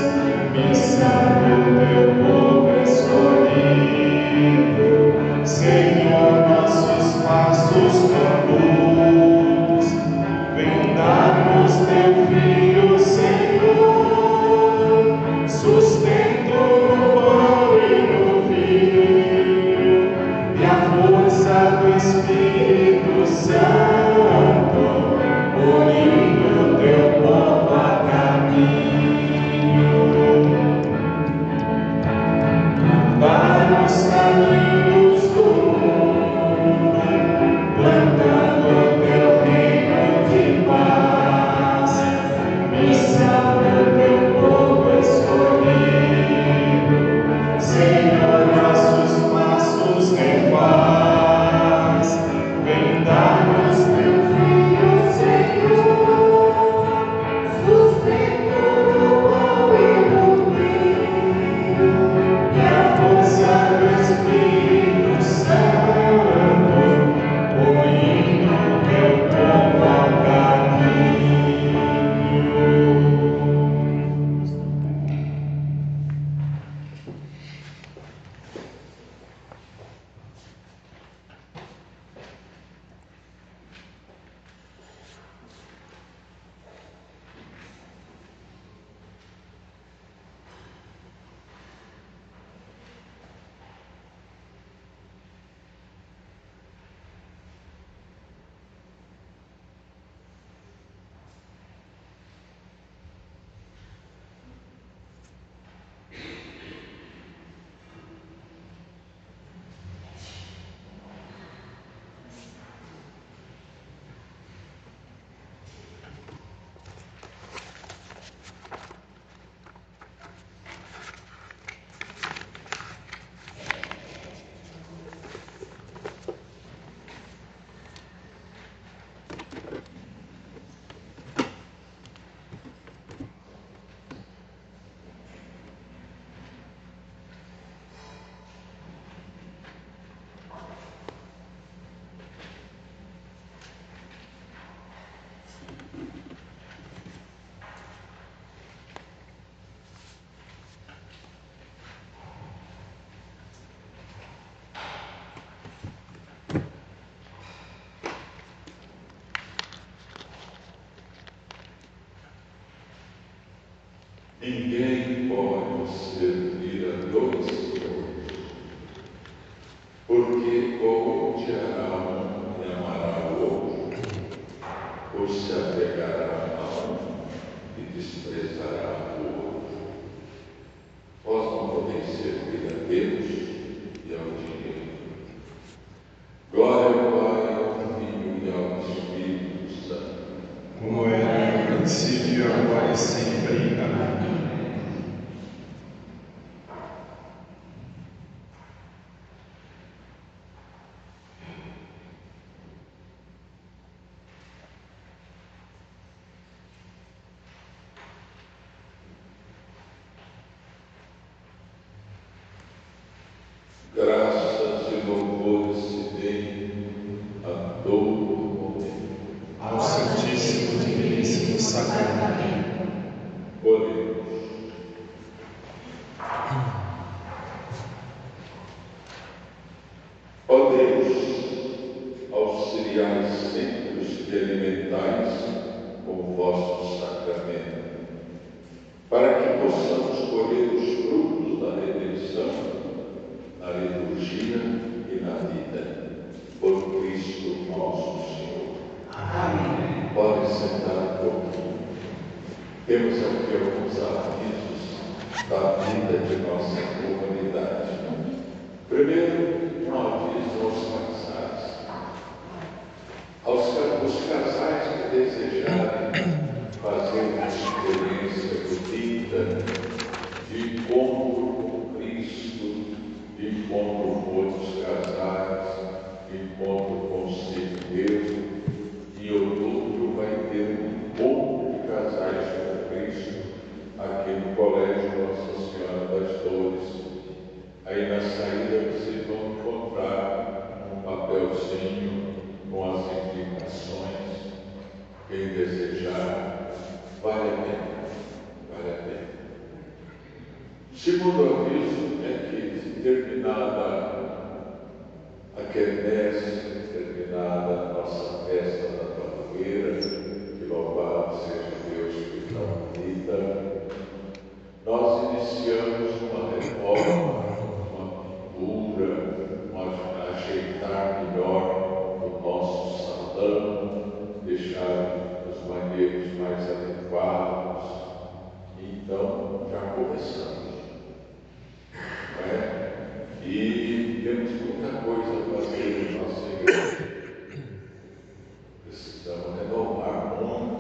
Ninguém pode servir a dois senhores, porque ou odiará um e amará o outro, ou se apegará a um e desprezará o outro. Vós não podeis servir a Deus e ao dinheiro. Glória ao Pai, ao Filho e ao Espírito Santo, como era no princípio, agora e sempre. Amém. graças e louvores se deem a todo momento Ao Santíssimo e Diviníssimo Sacramento. Oremos. Ó Deus, auxiliai sempre os que alimentais com o vosso sacramento, para que possamos colher os frutos da redenção na liturgia e na vida, por Cristo nosso Senhor. Amém. Pode sentar um pouquinho. Temos aqui alguns avisos da vida de nossa comunidade. Primeiro, um aviso aos casais. Os casais que desejarem fazer uma experiência bonita de encontro com Cristo, de encontro com outros casais, de encontro consigo mesmo. Em outubro vai ter um encontro de casais com Cristo aqui no Colégio Nossa Senhora das Dores. Aí na saída vocês vão encontrar um papelzinho com as indicações. Quem desejar, vale a pena, vale a pena. O segundo aviso é que, terminada a quermesse, terminada a nossa festa da padroeira, que louvado seja Deus por tão bonita, nós iniciamos uma reforma, uma pintura, um ajeitar melhor o nosso salão, deixar os banheiros mais adequados. Então, já começamos. Não é? E temos muita coisa a fazer na nossa igreja. Precisamos renovar muito.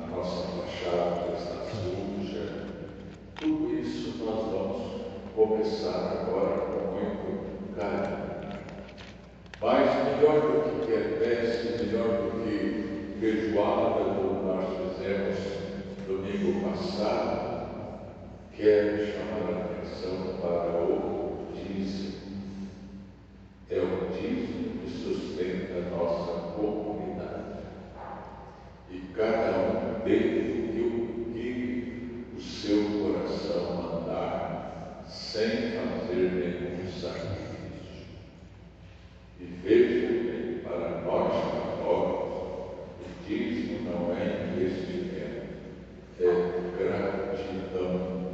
A nossa fachada já está suja. Tudo isso nós vamos começar agora com muito carinho. Mas melhor do que quermesse, melhor do que feijoada, como nós fizemos domingo passado, quero chamar a atenção para o dízimo. É o dízimo que sustenta a nossa comunidade. E cada um deve o que o seu coração mandar, sem fazer nenhum sacrifício. E vejam bem, para nós católicos, o dízimo não é investimento, é gratidão.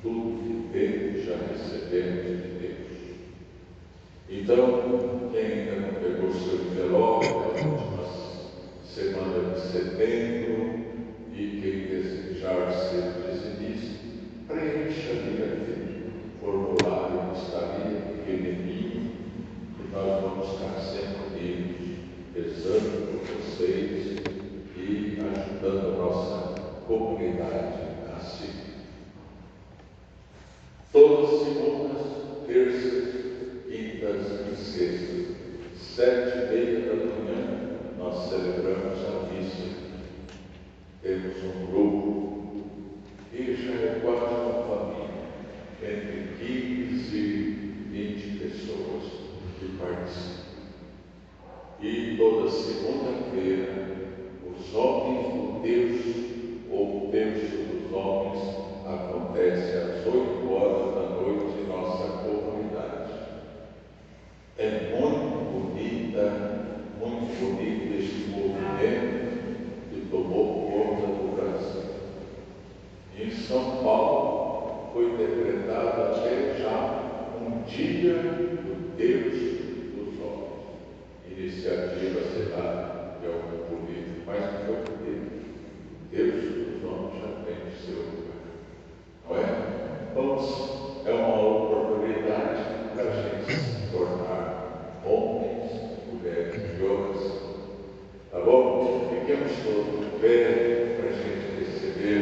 Tudo que temos já recebemos de Deus. Então, quem ainda não pegou seu envelope nas últimas semanas de setembro e quem desejar ser dizimista, preencha ali aquele formulário que está ali, pequenininho, e nós vamos estar sempre unidos, rezando por vocês e ajudando a nossa comunidade a seguir. Todas as segundas, terças, quintas e sextas, 7h30 da manhã, nós celebramos a missa. Temos um grupo que já é quase uma família, entre 15 e 20 pessoas que participam. E toda segunda-feira, os homens do terço, ou o terço dos homens, acontece às 8h da noite em nossa comunidade. É muito bonito este movimento que tomou conta do Brasil. Em São Paulo foi decretado até já um dia do Deus dos homens. Iniciativa cidade de algum político, mas não foi por Deus dos homens já tem o seu lugar. Não é? Vamos, é uma oportunidade para a gente se tornar homens, mulheres de oração. Tá bom? Fiquemos todos de pé para a gente receber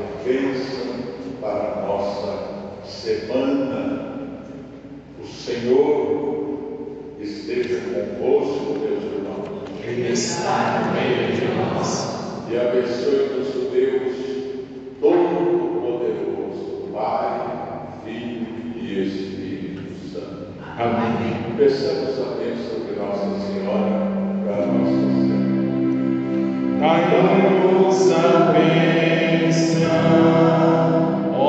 a bênção para a nossa semana. O Senhor esteja convosco, meus irmãos. Ele está no meio de nós. E abençoe-nos o Deus Todo-Poderoso, Pai, Filho e Espírito Santo. Amém. Peçamos a bênção de Nossa Senhora para a nossa semana. Dai-nos a bênção, ó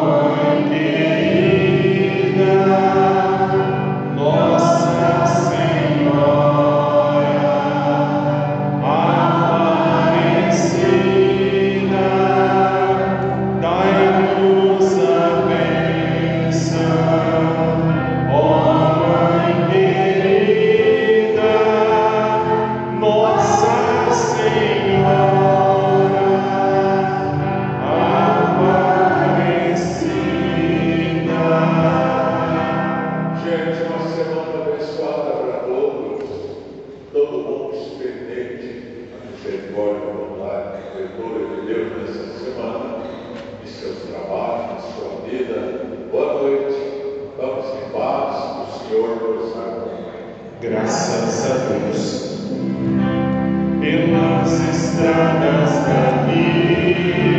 Mãe querida, Nossa Senhora Aparecida. Dai-nos a bênção, ó Mãe querida, Nossa Senhora Aparecida. Gente, uma semana abençoada para todos. Todo mundo experimente a misericórdia, a bondade, a cobertura de Deus nessa semana, em seus trabalhos, na sua vida. Boa noite. Vamos em paz. O Senhor nos acompanhe. Graças a Deus. Pelas estradas da vida